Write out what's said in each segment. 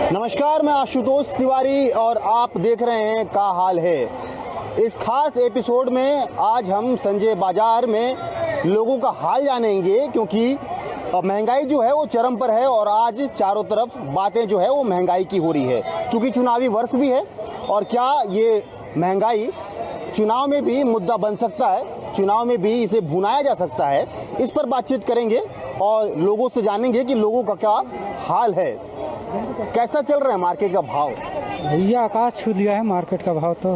नमस्कार, मैं आशुतोष तिवारी और आप देख रहे हैं का हाल है। इस खास एपिसोड में आज हम संजय बाजार में लोगों का हाल जानेंगे, क्योंकि महंगाई जो है वो चरम पर है और आज चारों तरफ बातें जो है वो महंगाई की हो रही है। चूँकि चुनावी वर्ष भी है और क्या ये महंगाई चुनाव में भी मुद्दा बन सकता है, चुनाव में भी इसे भुनाया जा सकता है, इस पर बातचीत करेंगे और लोगों से जानेंगे कि लोगों का क्या हाल है, कैसा चल रहा है मार्केट का भाव। भैया आकाश छू लिया है मार्केट का भाव। तो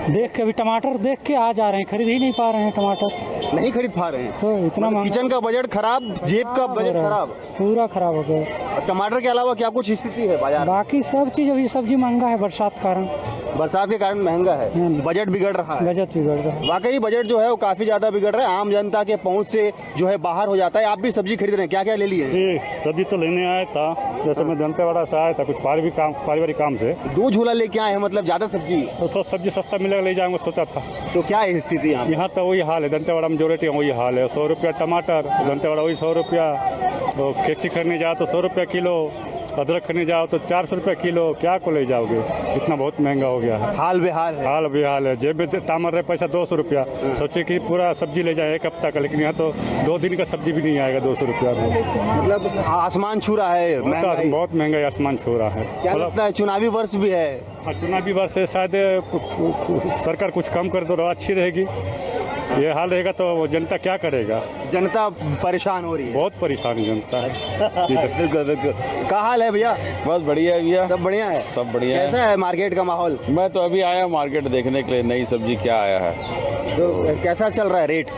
देख के अभी टमाटर देख के आ जा रहे हैं, खरीद ही नहीं पा रहे हैं टमाटर, नहीं खरीद पा रहे हैं। तो इतना महंगा। किचन का बजट खराब, जेब का बजट खराब, पूरा खराब हो गया। टमाटर के अलावा क्या कुछ स्थिति है बाजार? बाकी सब चीज़ अभी सब्जी महंगा है, बरसात के कारण। बरसात के कारण महंगा है, बजट बिगड़ रहा है। बजट बिगड़ रहा है, वाकई बजट जो है वो काफी ज्यादा बिगड़ रहा है, आम जनता के पहुंच से जो है बाहर हो जाता है। आप भी सब्जी खरीद रहे हैं, क्या क्या ले लिए? जी, सब्जी तो लेने आया था, जैसे मैं दंतेवाड़ा से आया था कुछ पारिवारिक काम से। 2 झोला लेके आए हैं, मतलब ज्यादा सब्जी? तो सब्जी सस्ता मिलेगा ले जाऊंगा सोचा था। तो क्या है स्थिति यहाँ? यहाँ तो वही हाल है, दंतेवाड़ा मेजोरिटी वही हाल है। 100 रुपया टमाटर, दंतेवाड़ा वही 100 रुपया। तो खेची खरीदने जाओ तो 100 रुपया किलो, अदरक खरीदने जाओ तो 400 रुपया किलो। क्या को ले जाओगे, इतना बहुत महंगा हो गया है। हाल बेहाल है। हाल बेहाल है। जेब में टामर रहे पैसा 200 रुपया, सोचे कि पूरा सब्जी ले जाए 1 हफ्ता का, लेकिन यहाँ तो 2 दिन का सब्जी भी नहीं आएगा 200 रुपया में। मतलब आसमान छू रहा है महंगाई। बहुत महंगाई आसमान छू रहा है। क्या लगता है चुनावी वर्ष भी है? चुनावी वर्ष से शायद सरकार कुछ कम कर दो, अच्छी रहेगी। ये हाल रहेगा तो जनता क्या करेगा? जनता परेशान हो रही है, बहुत परेशान जनता है। बिल्कुल बिल्कुल। क्या हाल है भैया? बस बढ़िया है भैया, सब बढ़िया है। सब बढ़िया कैसा है मार्केट का माहौल? मैं तो अभी आया मार्केट देखने के लिए, नई सब्जी क्या आया है। तो कैसा चल रहा है रेट?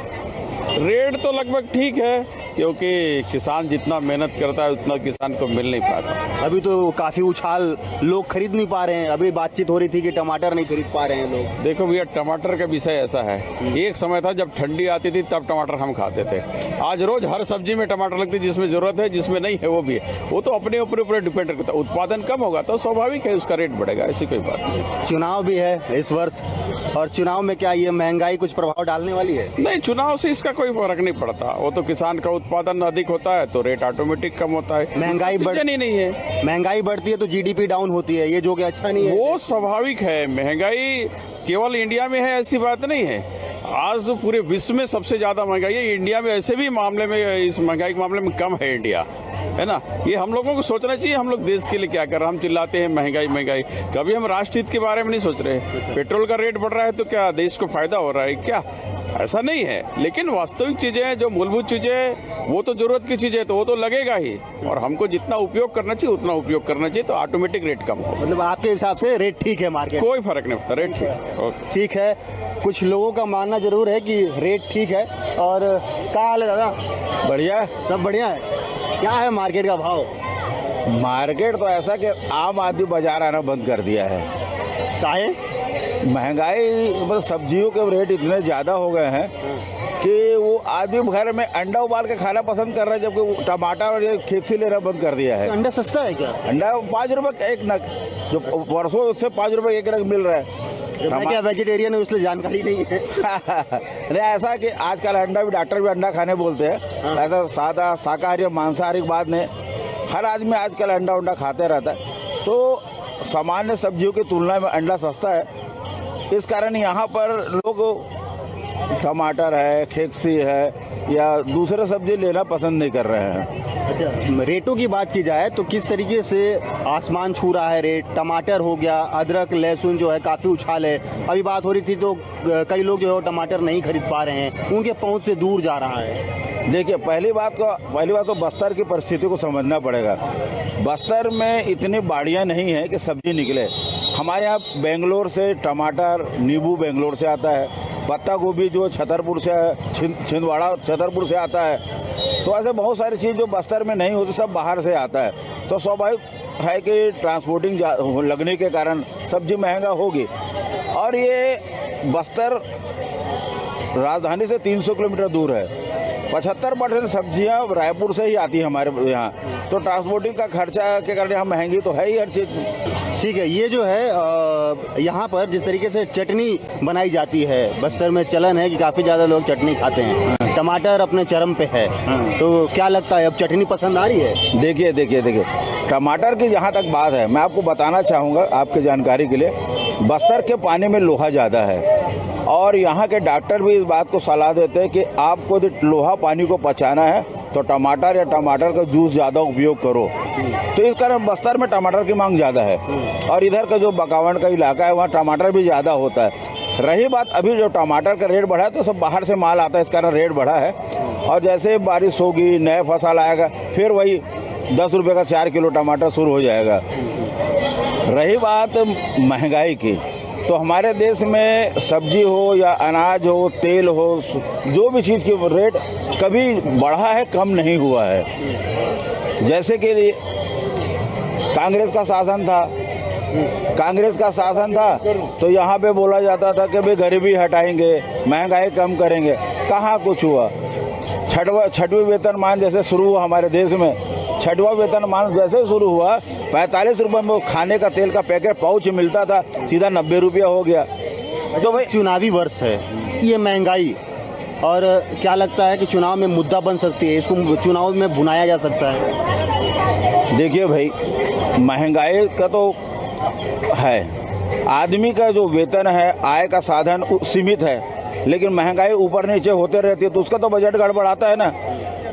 रेट तो लगभग ठीक है, क्योंकि किसान जितना मेहनत करता है उतना किसान को मिल नहीं पाता। अभी तो काफी उछाल, लोग खरीद नहीं पा रहे हैं। अभी बातचीत हो रही थी कि टमाटर नहीं खरीद पा रहे हैं लोग। देखो भैया, टमाटर का विषय ऐसा है, एक समय था जब ठंडी आती थी तब टमाटर हम खाते थे। आज रोज हर सब्जी में टमाटर लगती है, जिसमें जरूरत है जिसमें नहीं है वो भी है। वो तो अपने ऊपर डिपेंड करता है। उत्पादन कम होगा तो स्वाभाविक है उसका रेट बढ़ेगा, ऐसी कोई बात नहीं। चुनाव भी है इस वर्ष, और चुनाव में क्या ये महंगाई कुछ प्रभाव डालने वाली है? नहीं, चुनाव से इसका कोई फर्क नहीं पड़ता। वो तो किसान का उत्पादन अधिक होता है तो रेट ऑटोमेटिक कम होता है। महंगाई नहीं है। महंगाई बढ़ती है तो जीडीपी डाउन होती है, ये जो कि अच्छा नहीं है। वो स्वाभाविक है। महंगाई केवल इंडिया में है ऐसी बात नहीं है। आज तो पूरे विश्व में सबसे ज्यादा महंगाई है। इंडिया में ऐसे भी मामले में, इस महंगाई के मामले में कम है इंडिया, है ना। ये हम लोगों को सोचना चाहिए, हम लोग देश के लिए क्या कर रहे हैं। हम चिल्लाते हैं महंगाई महंगाई, कभी हम राष्ट्र हित के बारे में नहीं सोच रहे। पेट्रोल का रेट बढ़ रहा है तो क्या देश को फायदा हो रहा है? क्या ऐसा नहीं है। लेकिन वास्तविक चीजें हैं, जो मूलभूत चीजें, वो तो जरूरत की चीजें तो वो तो लगेगा ही, और हमको जितना उपयोग करना चाहिए उतना उपयोग करना चाहिए, तो ऑटोमेटिक रेट कम हो। मतलब आपके हिसाब से रेट ठीक है मार्केट? कोई फर्क नहीं पड़ता, रेट ठीक है। ठीक है। कुछ लोगों का मानना जरूर है कि रेट ठीक है। और क्या हाल है दादा? बढ़िया, सब बढ़िया है। क्या है मार्केट का भाव? मार्केट तो ऐसा कि आम आदमी बाजार आना बंद कर दिया है। काहे? महंगाई, मतलब सब्जियों के रेट इतने ज़्यादा हो गए हैं कि वो आदमी घर में अंडा उबाल के खाना पसंद कर रहा है, जबकि वो टमाटर और ये खेत लेना बंद कर दिया है। अंडा सस्ता है क्या? अंडा 5 रुपये एक नग, जो वर्षों उससे 5 रुपये एक नग मिल रहा है। मैं क्या वेजिटेरियन है, इसलिए जानकारी नहीं है। नहीं, ऐसा कि आजकल अंडा भी, डॉक्टर भी अंडा खाने बोलते हैं। ऐसा सादा शाकाहारी और मांसाहारी की बात नहीं, हर आदमी आजकल अंडा उंडा खाते रहता है। तो सामान्य सब्जियों की तुलना में अंडा सस्ता है, इस कारण यहाँ पर लोग टमाटर है, खेकसी है या दूसरे सब्जी लेना पसंद नहीं कर रहे हैं। अच्छा, रेटों की बात की जाए तो किस तरीके से आसमान छू रहा है रेट? टमाटर हो गया, अदरक लहसुन जो है काफ़ी उछाल है। अभी बात हो रही थी तो कई लोग जो है टमाटर नहीं खरीद पा रहे हैं, उनके पहुंच से दूर जा रहा है। देखिए, पहली बात तो बस्तर की परिस्थिति को समझना पड़ेगा। बस्तर में इतनी बाड़ियाँ नहीं हैं कि सब्जी निकले। हमारे यहाँ बेंगलोर से टमाटर, नींबू बेंगलोर से आता है, पत्ता गोभी जो छतरपुर से, छिंदवाड़ा छतरपुर से आता है। तो ऐसे बहुत सारी चीज़ जो बस्तर में नहीं होती सब बाहर से आता है। तो स्वाभाविक है कि ट्रांसपोर्टिंग लगने के कारण सब्जी महंगा होगी। और ये बस्तर राजधानी से 300 किलोमीटर दूर है। 75% सब्जियां रायपुर से ही आती है हमारे यहाँ, तो ट्रांसपोर्टिंग का खर्चा के कारण यहाँ महंगी तो है ही हर चीज़। ठीक है। ये जो है यहाँ पर जिस तरीके से चटनी बनाई जाती है, बस्तर में चलन है कि काफ़ी ज़्यादा लोग चटनी खाते हैं। टमाटर अपने चरम पे है, तो क्या लगता है अब चटनी पसंद आ रही है? देखिए टमाटर की जहाँ तक बात है, मैं आपको बताना चाहूँगा आपके जानकारी के लिए, बस्तर के पानी में लोहा ज़्यादा है और यहाँ के डॉक्टर भी इस बात को सलाह देते हैं कि आपको यदि लोहा पानी को पचाना है तो टमाटर या टमाटर का जूस ज़्यादा उपयोग करो। तो इस कारण बस्तर में टमाटर की मांग ज़्यादा है और इधर का जो बकावंड का इलाका है वहाँ टमाटर भी ज़्यादा होता है। रही बात अभी जो टमाटर का रेट बढ़ा है तो सब बाहर से माल आता है, इस कारण रेट बढ़ा है। और जैसे बारिश होगी, नया फसल आएगा, फिर वही 10 रुपये का 4 किलो टमाटर शुरू हो जाएगा। रही बात महंगाई की, तो हमारे देश में सब्जी हो या अनाज हो, तेल हो, जो भी चीज़ की रेट कभी बढ़ा है, कम नहीं हुआ है। जैसे कि कांग्रेस का शासन था तो यहाँ पे बोला जाता था कि भाई गरीबी हटाएंगे, महंगाई कम करेंगे, कहाँ कुछ हुआ। छठवीं वेतनमान जैसे शुरू हुआ हमारे देश में, छठवां वेतनमान जैसे शुरू हुआ 45 रुपये में खाने का तेल का पैकेट पाउच मिलता था, सीधा 90 रुपया हो गया। तो भाई चुनावी वर्ष है, ये महंगाई और क्या लगता है कि चुनाव में मुद्दा बन सकती है, इसको चुनाव में भुनाया जा सकता है? देखिए भाई, महंगाई का तो है, आदमी का जो वेतन है, आय का साधन सीमित है, लेकिन महंगाई ऊपर नीचे होते रहती है तो उसका तो बजट गड़बड़ाता है ना।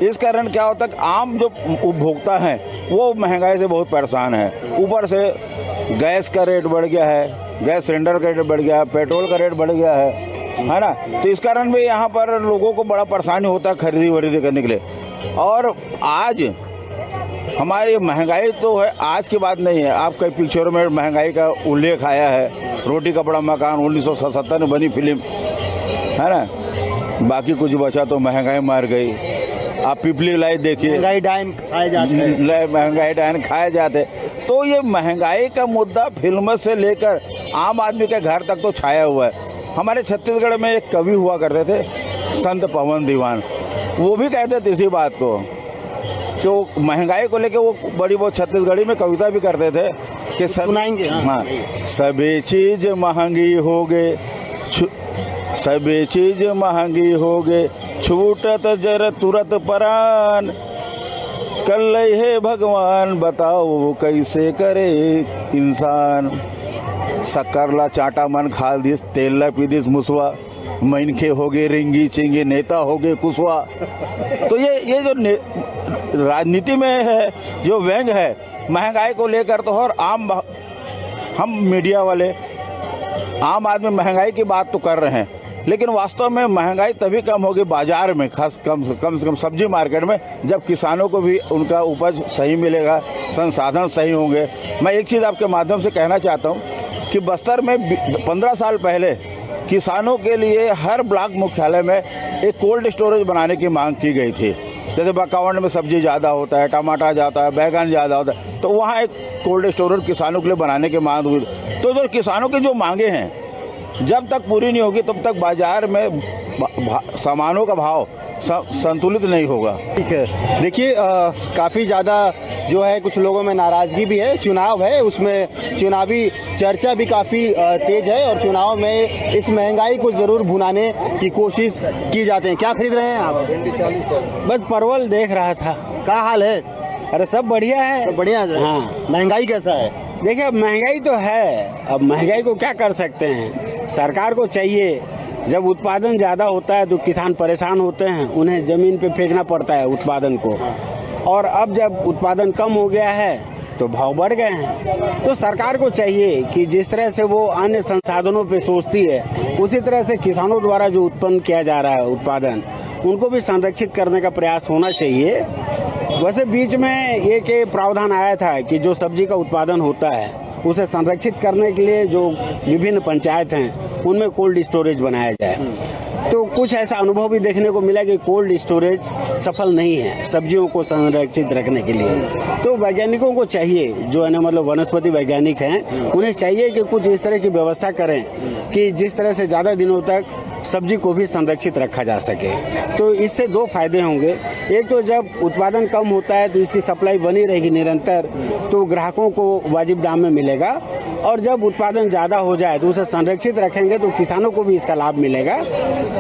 इस कारण क्या होता है, आम जो उपभोक्ता हैं वो महंगाई से बहुत परेशान है। ऊपर से गैस का रेट बढ़ गया है, गैस सिलेंडर का रेट बढ़ गया है, पेट्रोल का रेट बढ़ गया है ना। तो इस कारण भी यहाँ पर लोगों को बड़ा परेशानी होता है खरीदी वरीदी करने के लिए। और आज हमारी महंगाई तो है, आज की बात नहीं है, आप कई पिक्चरों में महंगाई का उल्लेख आया है। रोटी कपड़ा मकान 1977 में बनी फिल्म है ना, बाकी कुछ बचा तो महंगाई मार गई। आप पिपली लाई देखिए, महंगाई डायन खाए जाते हैं, महंगाई डायन खाए जाते। तो ये महंगाई का मुद्दा फिल्म से लेकर आम आदमी के घर तक तो छाया हुआ है। हमारे छत्तीसगढ़ में एक कवि हुआ करते थे, संत पवन दीवान, वो भी कहते थे इसी बात को कि वो महंगाई को लेकर वो बड़ी बहुत छत्तीसगढ़ी में कविता भी करते थे कि सुनाएंगे। हाँ, सभी चीज महंगी हो गए, सभी चीज महंगी हो गए, छूटत जर तुरत परान, कल है भगवान बताओ कैसे करे इंसान। शक्करला चाटा मन खाल दिस, तेलला पी दिस मुसवा, मनखे हो गए रिंगी चिंगी, नेता हो गए कुशवा। तो ये जो राजनीति में है, जो व्यंग है महंगाई को लेकर, तो और हम मीडिया वाले आम आदमी महंगाई की बात तो कर रहे हैं, लेकिन वास्तव में महंगाई तभी कम होगी बाजार में, खास कम से कम सब्जी मार्केट में, जब किसानों को भी उनका उपज सही मिलेगा, संसाधन सही होंगे। मैं एक चीज़ आपके माध्यम से कहना चाहता हूँ कि बस्तर में 15 साल पहले किसानों के लिए हर ब्लॉक मुख्यालय में एक कोल्ड स्टोरेज बनाने की मांग की गई थी। जैसे बकावंड में सब्जी ज़्यादा होता है, टमाटर ज़्यादा है, बैगन ज़्यादा होता है, तो वहाँ एक कोल्ड स्टोरेज किसानों के लिए बनाने की मांग हुई। तो जो किसानों की जो मांगे हैं, जब तक पूरी नहीं होगी तब तक बाजार में सामानों का भाव संतुलित नहीं होगा। ठीक है, देखिए काफ़ी ज़्यादा जो है कुछ लोगों में नाराज़गी भी है। चुनाव है, उसमें चुनावी चर्चा भी काफ़ी तेज है और चुनाव में इस महंगाई को ज़रूर भुनाने की कोशिश की जाते हैं। क्या खरीद रहे हैं आप? बस परवल देख रहा था। क्या हाल है? अरे सब बढ़िया है। तो बढ़िया है। हाँ। महंगाई कैसा है? देखिए अब महंगाई तो है, अब महंगाई को क्या कर सकते हैं। सरकार को चाहिए, जब उत्पादन ज़्यादा होता है तो किसान परेशान होते हैं, उन्हें ज़मीन पे फेंकना पड़ता है उत्पादन को, और अब जब उत्पादन कम हो गया है तो भाव बढ़ गए हैं। तो सरकार को चाहिए कि जिस तरह से वो अन्य संसाधनों पे सोचती है, उसी तरह से किसानों द्वारा जो उत्पन्न किया जा रहा है उत्पादन, उनको भी संरक्षित करने का प्रयास होना चाहिए। वैसे बीच में एक प्रावधान आया था कि जो सब्जी का उत्पादन होता है उसे संरक्षित करने के लिए जो विभिन्न पंचायत हैं उनमें कोल्ड स्टोरेज बनाया जाए। तो कुछ ऐसा अनुभव भी देखने को मिला कि कोल्ड स्टोरेज सफल नहीं है सब्जियों को संरक्षित रखने के लिए। तो वैज्ञानिकों को चाहिए, जो है ना मतलब वनस्पति वैज्ञानिक हैं, उन्हें चाहिए कि कुछ इस तरह की व्यवस्था करें कि जिस तरह से ज़्यादा दिनों तक सब्जी को भी संरक्षित रखा जा सके। तो इससे दो फायदे होंगे। एक तो जब उत्पादन कम होता है तो इसकी सप्लाई बनी रहेगी निरंतर, तो ग्राहकों को वाजिब दाम में मिलेगा, और जब उत्पादन ज़्यादा हो जाए तो उसे संरक्षित रखेंगे तो किसानों को भी इसका लाभ मिलेगा।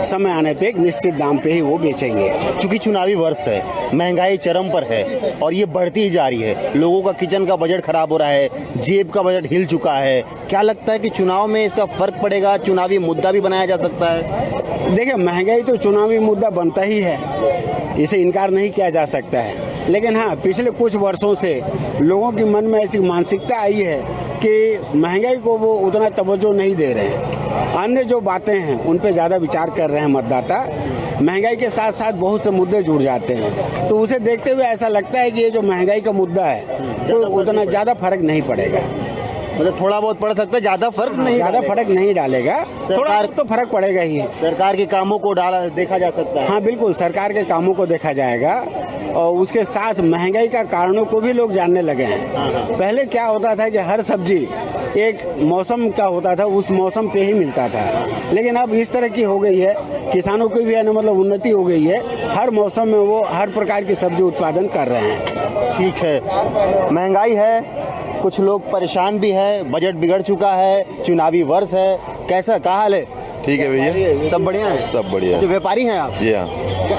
समय आने पे एक निश्चित दाम पे ही वो बेचेंगे। चूंकि चुनावी वर्ष है, महंगाई चरम पर है और ये बढ़ती ही जा रही है। लोगों का किचन का बजट खराब हो रहा है, जेब का बजट हिल चुका है। क्या लगता है कि चुनाव में इसका फर्क पड़ेगा? चुनावी मुद्दा भी बनाया जा सकता है? देखिए, महंगाई तो चुनावी मुद्दा बनता ही है, इसे इनकार नहीं किया जा सकता है। लेकिन हाँ, पिछले कुछ वर्षों से लोगों के मन में ऐसी मानसिकता आई है कि महंगाई को वो उतना तवज्जो नहीं दे रहे हैं। अन्य जो बातें हैं उन पे ज़्यादा विचार कर रहे हैं मतदाता। महंगाई के साथ साथ बहुत से मुद्दे जुड़ जाते हैं, तो उसे देखते हुए ऐसा लगता है कि ये जो महंगाई का मुद्दा है तो उतना ज़्यादा फर्क नहीं पड़ेगा। मतलब थोड़ा बहुत पड़ सकता है, ज़्यादा फर्क नहीं, ज़्यादा फर्क नहीं डालेगा। थोड़ा तो फर्क पड़ेगा ही। सरकार के कामों को देखा जा सकता है। हाँ बिल्कुल, सरकार के कामों को देखा जाएगा और उसके साथ महंगाई का कारणों को भी लोग जानने लगे हैं। पहले क्या होता था कि हर सब्जी एक मौसम का होता था, उस मौसम पे ही मिलता था, लेकिन अब इस तरह की हो गई है, किसानों की भी है ना, मतलब उन्नति हो गई है। हर मौसम में वो हर प्रकार की सब्जी उत्पादन कर रहे हैं। ठीक है, महंगाई है, कुछ लोग परेशान भी है, बजट बिगड़ चुका है, चुनावी वर्ष है। कैसा क्या हाल है? ठीक है भैया, सब बढ़िया है? सब बढ़िया। जो व्यापारी हैं आप? जी हाँ।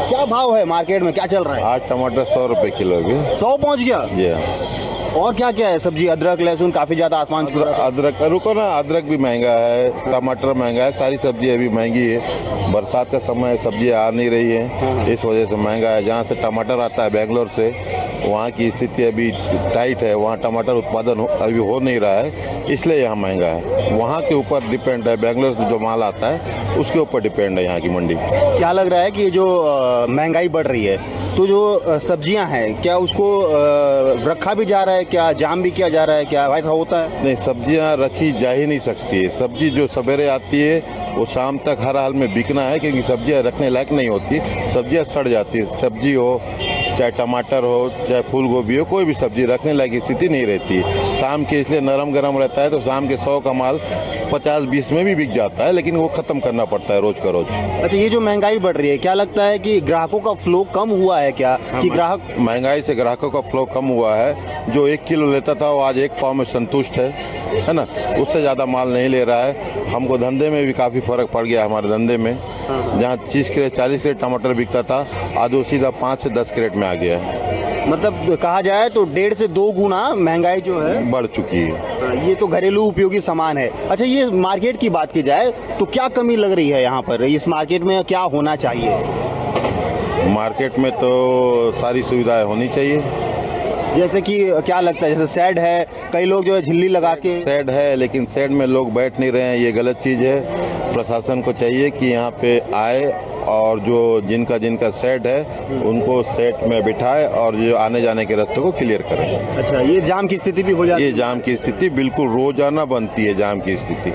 क्या भाव है मार्केट में, क्या चल रहा है? आज टमाटर 100 रुपए किलो है अभी। 100 पहुंच गया? जी हाँ। और क्या क्या है सब्जी? अदरक लहसुन काफी ज्यादा आसमान छू रहा है। अदरक रुको ना, अदरक भी महंगा है, टमाटर महंगा है, सारी सब्जी अभी महंगी है। बरसात का समय, सब्जी आ नहीं रही है, इस वजह से महंगा है। जहाँ से टमाटर आता है बेंगलोर से, वहाँ की स्थिति अभी टाइट है, वहाँ टमाटर उत्पादन अभी हो नहीं रहा है, इसलिए यहाँ महंगा है। वहाँ के ऊपर डिपेंड है, बेंगलोर से जो माल आता है उसके ऊपर डिपेंड है यहाँ की मंडी। क्या लग रहा है कि जो महंगाई बढ़ रही है तो जो सब्जियां हैं, क्या उसको रखा भी जा रहा है, क्या जाम भी किया जा रहा है, क्या ऐसा होता है? नहीं, सब्जियां रखी जा ही नहीं सकती है। सब्जी जो सवेरे आती है वो शाम तक हर हाल में बिकना है, क्योंकि सब्जियां रखने लायक नहीं होती, सब्जियां सड़ जाती है। सब्जी हो, चाहे टमाटर हो, चाहे फूल गोभी हो, कोई भी सब्जी रखने लायक स्थिति नहीं रहती। शाम के इसलिए नरम गरम रहता है, तो शाम के 100 का माल 50-20 में भी बिक जाता है, लेकिन वो ख़त्म करना पड़ता है रोज का रोज। अच्छा, ये जो महंगाई बढ़ रही है, क्या लगता है कि ग्राहकों का फ्लो कम हुआ है क्या? कि ग्राहक महंगाई से ग्राहकों का फ्लो कम हुआ है। जो 1 किलो लेता था वो आज 1 पाव में संतुष्ट है ना, उससे ज़्यादा माल नहीं ले रहा है। हमको धंधे में भी काफ़ी फर्क पड़ गया। हमारे धंधे में जहाँ 30 क्रेट 40 क्रेट टमाटर बिकता था, आज वो सीधा 5 से 10 क्रेट में आ गया है। मतलब कहा जाए तो 1.5 से 2 गुना महंगाई जो है बढ़ चुकी है। ये तो घरेलू उपयोगी सामान है। अच्छा, ये मार्केट की बात की जाए तो क्या कमी लग रही है यहाँ पर? इस मार्केट में क्या होना चाहिए? मार्केट में तो सारी सुविधाएं होनी चाहिए। जैसे कि क्या लगता है? जैसे शेड है, कई लोग जो है झिल्ली लगा के। शेड है, लेकिन शेड में लोग बैठ नहीं रहे हैं, ये गलत चीज़ है। प्रशासन को चाहिए कि यहाँ पे आए और जो जिनका शेड है उनको शेड में बिठाए और जो आने जाने के रास्ते को क्लियर करें। अच्छा, ये जाम की स्थिति भी हो जाती है? ये जाम की स्थिति बिल्कुल रोजाना बनती है, जाम की स्थिति।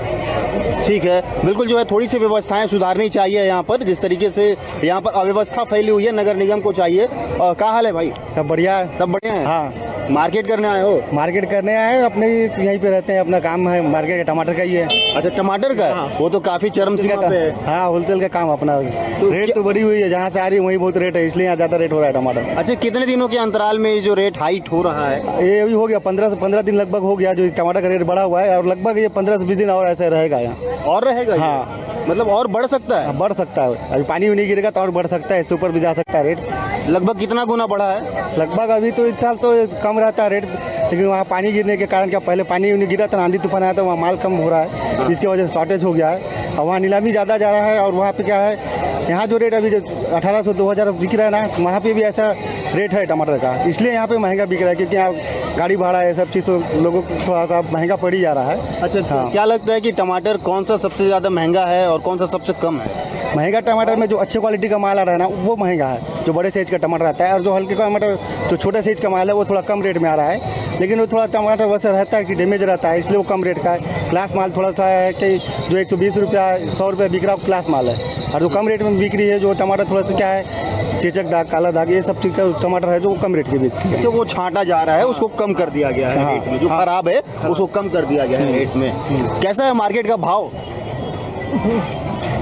ठीक है, बिल्कुल जो है थोड़ी सी व्यवस्थाएं सुधारनी चाहिए यहाँ पर। जिस तरीके से यहाँ पर अव्यवस्था फैली हुई है, नगर निगम को चाहिए। क्या हाल है भाई? सब बढ़िया है। सब बढ़िया है? हाँ, मार्केट करने आए हो? मार्केट करने आए, अपने यहीं पे रहते हैं, अपना काम है मार्केट का, टमाटर का ही है। अच्छा, टमाटर का? वो तो काफी चरम सीमा पे है। हाँ, होलसेल का काम अपना। तो रेट तो बढ़ी हुई है, जहाँ से आ रही है वहीं बहुत रेट है, इसलिए यहाँ ज़्यादा रेट हो रहा है टमाटर। अच्छा, कितने दिनों के अंतराल में ये जो रेट हाइट हो रहा है? ये अभी हो गया 15 से 15 दिन लगभग हो गया जो टमाटर का रेट बढ़ा हुआ है, और लगभग ये 15 से 20 दिन और ऐसे रहेगा यहाँ। और रहेगा ये? हाँ, मतलब और बढ़ सकता है? बढ़ सकता है। अभी पानी नहीं गिरेगा तो और बढ़ सकता है, इससे ऊपर भी जा सकता है रेट। लगभग कितना गुना बढ़ा है? लगभग अभी तो इस साल तो कम रहता है रेट, लेकिन वहाँ पानी गिरने के कारण, क्या पहले पानी नहीं गिरा था, आंधी तूफान आया था, वहाँ माल कम हो रहा है, जिसकी वजह से शॉर्टेज हो गया है। और वहाँ नीलामी ज़्यादा जा रहा है, और वहाँ पे क्या है, यहाँ जो रेट अभी जो 1800-2000 बिक रहा है ना, वहाँ पे भी ऐसा रेट है टमाटर का, इसलिए यहाँ पे महंगा बिक रहा है, क्योंकि यहाँ गाड़ी भाड़ा है, सब चीज़ तो लोगों को थोड़ा सा महंगा पड़ ही जा रहा है। अच्छा, हाँ। क्या लगता है कि टमाटर कौन सा सबसे ज़्यादा महंगा है और कौन सा सबसे कम है? महंगा टमाटर में जो अच्छे क्वालिटी का माल आ रहा है ना, वो महंगा है, जो बड़े साइज का टमाटर आता है, और जो हल्के टमाटर, जो छोटे साइज का माल है, वो थोड़ा कम रेट में आ रहा है। लेकिन वो थोड़ा टमाटर वैसे रहता है कि डैमेज रहता है, इसलिए वो कम रेट का है। क्लास माल थोड़ा सा है कि जो 120 रुपया 100 रुपया बिक रहा है, क्लास माल है। और जो कम रेट में बिक रही है, जो टमाटर थोड़ा सा क्या है, चेचक दाग, काला दाग, ये सब चीज़ का टमाटर है जो कम रेट की बिकती है। अच्छा, वो छांटा जा रहा है, उसको कम कर दिया गया है हाँ, रेट में। जो खराब है उसको कम कर दिया गया है रेट में। कैसा है मार्केट का भाव?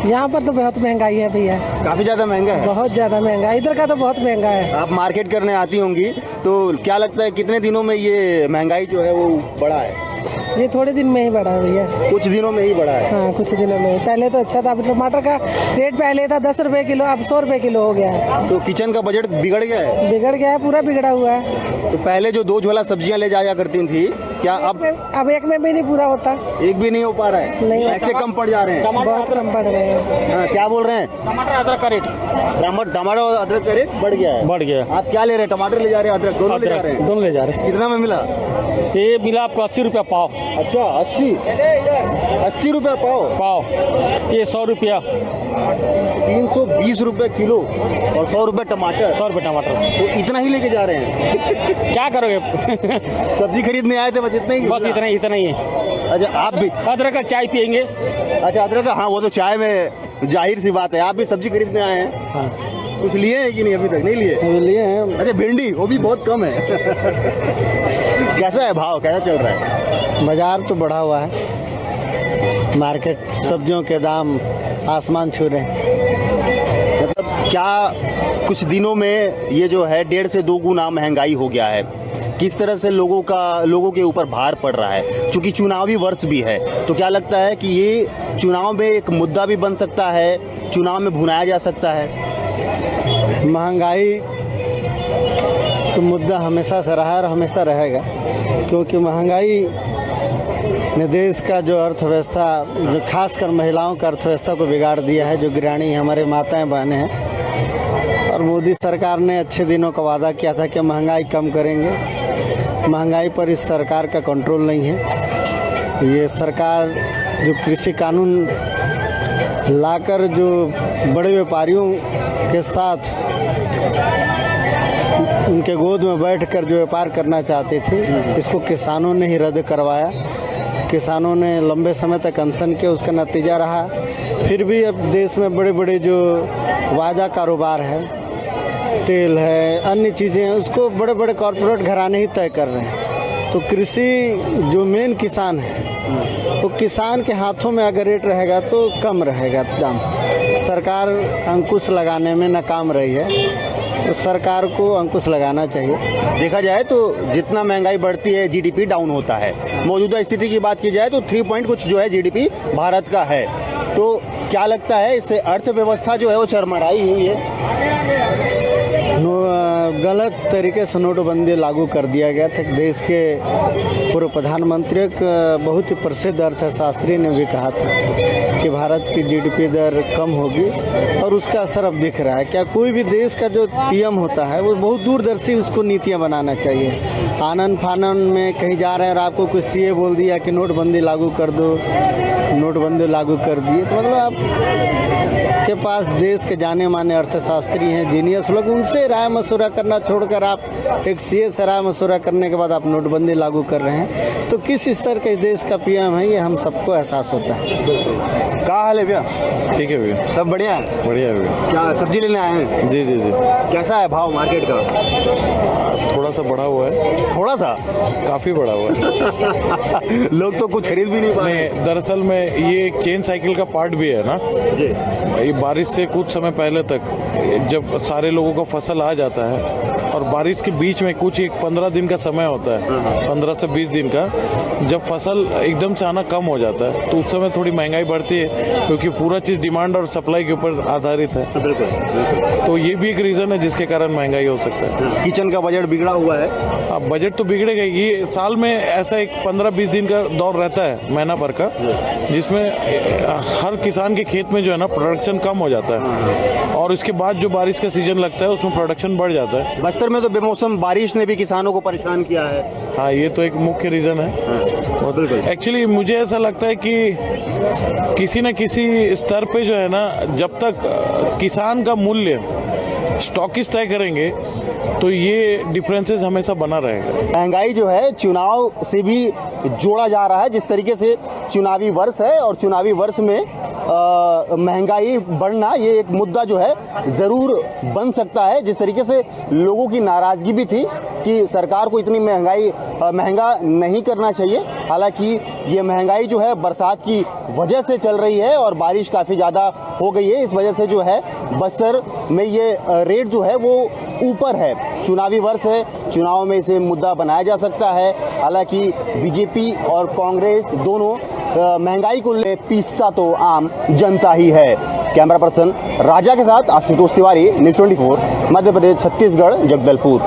यहाँ पर तो बहुत महंगाई है भैया, काफ़ी ज़्यादा महंगा है। बहुत ज़्यादा महंगा है, इधर का तो बहुत महंगा है। आप मार्केट करने आती होंगी, तो क्या लगता है कितने दिनों में ये महंगाई जो है वो बढ़ा है? ये थोड़े दिन में ही बढ़ा है भैया। कुछ दिनों में ही बढ़ा है। हाँ, कुछ दिनों में। पहले तो अच्छा था, अभी टमाटर का रेट पहले था 10 रुपए किलो, अब 100 रुपए किलो हो गया है। तो किचन का बजट बिगड़ गया है। बिगड़ गया है, पूरा बिगड़ा हुआ है। तो पहले जो 2 झोला सब्जियां ले जाया करती थी, क्या अब एक में भी नहीं पूरा होता। एक भी नहीं हो पा रहा है? नहीं। ऐसे कम पड़ जा रहे हैं। बहुत कम पड़ रहे हैं। हाँ, क्या बोल रहे हैं? टमाटर अदरक का रेट टमाटर और अदरक का रेट बढ़ गया है। बढ़ गया। आप क्या ले रहे हैं? टमाटर ले जा रहे हैं, अदरक दोनों ले जा रहे हैं? दोनों ले जा रहे हैं। कितना में मिला? ये मिला आपको 80 रुपया पाव। अच्छा, 80 रुपया पाव। ये 100 रुपया। 320 रुपए किलो और 100 रुपए टमाटर। 100 रुपये टमाटर। तो इतना ही लेके जा रहे हैं? क्या करोगे? सब्जी खरीदने आए थे, बस इतना ही? बस इतना ही है। अच्छा, आप भी अदरक का चाय पियेंगे। अच्छा, अदरक का, हाँ वो तो चाय में जाहिर सी बात है। आप भी सब्जी खरीदने आए हैं? हाँ। कुछ लिए हैं कि नहीं? अभी तक नहीं लिए? अभी लिए हैं। अच्छा, भिंडी वो भी बहुत कम है। कैसा है भाव, कैसा चल रहा है? बाजार तो बढ़ा हुआ है, मार्केट सब्जियों के दाम आसमान छू रहे हैं। मतलब क्या कुछ दिनों में ये जो है 1.5 से 2 गुना महंगाई हो गया है? किस तरह से लोगों के ऊपर भार पड़ रहा है? क्योंकि चुनावी वर्ष भी है, तो क्या लगता है कि ये चुनाव में एक मुद्दा भी बन सकता है, चुनाव में भुनाया जा सकता है? महंगाई तो मुद्दा हमेशा से रहा है और हमेशा रहेगा, क्योंकि महंगाई ने देश का जो अर्थव्यवस्था, जो खासकर महिलाओं का अर्थव्यवस्था को बिगाड़ दिया है। जो गृहिणी हमारे माताएं बहनें हैं, और मोदी सरकार ने अच्छे दिनों का वादा किया था कि महंगाई कम करेंगे। महंगाई पर इस सरकार का कंट्रोल नहीं है। ये सरकार जो कृषि कानून लाकर जो बड़े व्यापारियों के साथ उनके गोद में बैठकर जो व्यापार करना चाहते थे, इसको किसानों ने ही रद्द करवाया। किसानों ने लंबे समय तक अनशन किया, उसका नतीजा रहा। फिर भी अब देश में बड़े बड़े जो वायदा कारोबार है, तेल है, अन्य चीज़ें हैं, उसको बड़े बड़े कॉरपोरेट घराने ही तय कर रहे हैं। तो कृषि जो मेन किसान है, तो किसान के हाथों में अगर रेट रहेगा तो कम रहेगा दाम। सरकार अंकुश लगाने में नाकाम रही है, तो सरकार को अंकुश लगाना चाहिए। देखा जाए तो जितना महंगाई बढ़ती है, जीडीपी डाउन होता है। मौजूदा स्थिति की बात की जाए तो 3 पॉइंट कुछ जो है जीडीपी भारत का है। तो क्या लगता है, इससे अर्थव्यवस्था जो है वो चरमराई हुई है? गलत तरीके से नोटबंदी लागू कर दिया गया था। देश के पूर्व प्रधानमंत्री, एक बहुत ही प्रसिद्ध अर्थशास्त्री ने भी कहा था कि भारत की जीडीपी दर कम होगी, और उसका असर अब दिख रहा है। क्या कोई भी देश का जो पीएम होता है वो बहुत दूरदर्शी उसको नीतियां बनाना चाहिए। आनन फानन में कहीं जा रहे हैं और आपको कोई सीए बोल दिया कि नोटबंदी लागू कर दो, नोटबंदी लागू कर दिए, तो मतलब आप के पास देश के जाने माने अर्थशास्त्री हैं, जीनियस लोग, उनसे राय मशवरा करना छोड़कर आप एक सीए से राय मशवरा करने के बाद आप नोटबंदी लागू कर रहे हैं। तो किस स्तर के देश का पीएम है, ये हम सबको एहसास होता है। क्या हाल है भैया? ठीक है भैया, सब बढ़िया है? बढ़िया है भैया। क्या सब्जी लेने आए हैं? जी जी जी। कैसा है भाव मार्केट का? थोड़ा सा बढ़ा हुआ है। थोड़ा सा? काफ़ी बढ़ा हुआ है। लोग तो कुछ खरीद भी नहीं पा रहे। नहीं, दरअसल में ये एक चेन साइकिल का पार्ट भी है ना। ये बारिश से कुछ समय पहले तक जब सारे लोगों का फसल आ जाता है, और बारिश के बीच में कुछ एक 15 दिन का समय होता है, 15 से 20 दिन का, जब फसल एकदम से आना कम हो जाता है, तो उस समय थोड़ी महंगाई बढ़ती है, क्योंकि पूरा चीज़ डिमांड और सप्लाई के ऊपर आधारित है। तो ये भी एक रीज़न है जिसके कारण महंगाई हो सकता है। किचन का बजट बिगड़ा हुआ है। हाँ, बजट तो बिगड़ेगा। ये साल में ऐसा एक 15-20 दिन का दौर रहता है, महीना भर का, जिसमें हर किसान के खेत में जो है ना प्रोडक्शन कम हो जाता है, और इसके बाद जो बारिश का सीजन लगता है उसमें प्रोडक्शन बढ़ जाता है। बस्तर में तो बेमौसम बारिश ने भी किसानों को परेशान किया है। हाँ, ये तो एक मुख्य रीज़न है। एक्चुअली मुझे ऐसा लगता है कि किसी न किसी स्तर पे जो है ना, जब तक किसान का मूल्य स्टॉकिस्ट तय करेंगे, तो ये डिफरेंसेस हमेशा बना रहेगा। महंगाई जो है चुनाव से भी जोड़ा जा रहा है। जिस तरीके से चुनावी वर्ष है, और चुनावी वर्ष में महंगाई बढ़ना ये एक मुद्दा जो है ज़रूर बन सकता है। जिस तरीके से लोगों की नाराज़गी भी थी कि सरकार को इतनी महंगा नहीं करना चाहिए। हालांकि ये महंगाई जो है बरसात की वजह से चल रही है, और बारिश काफ़ी ज़्यादा हो गई है। इस वजह से जो है बस्तर में ये रेट जो है वो ऊपर है। चुनावी वर्ष है, चुनाव में इसे मुद्दा बनाया जा सकता है। हालांकि बीजेपी और कांग्रेस दोनों महंगाई को ले पीसता तो आम जनता ही है। कैमरा पर्सन राजा के साथ आशुतोष तिवारी, न्यूज़ 24, मध्य प्रदेश, छत्तीसगढ़, जगदलपुर।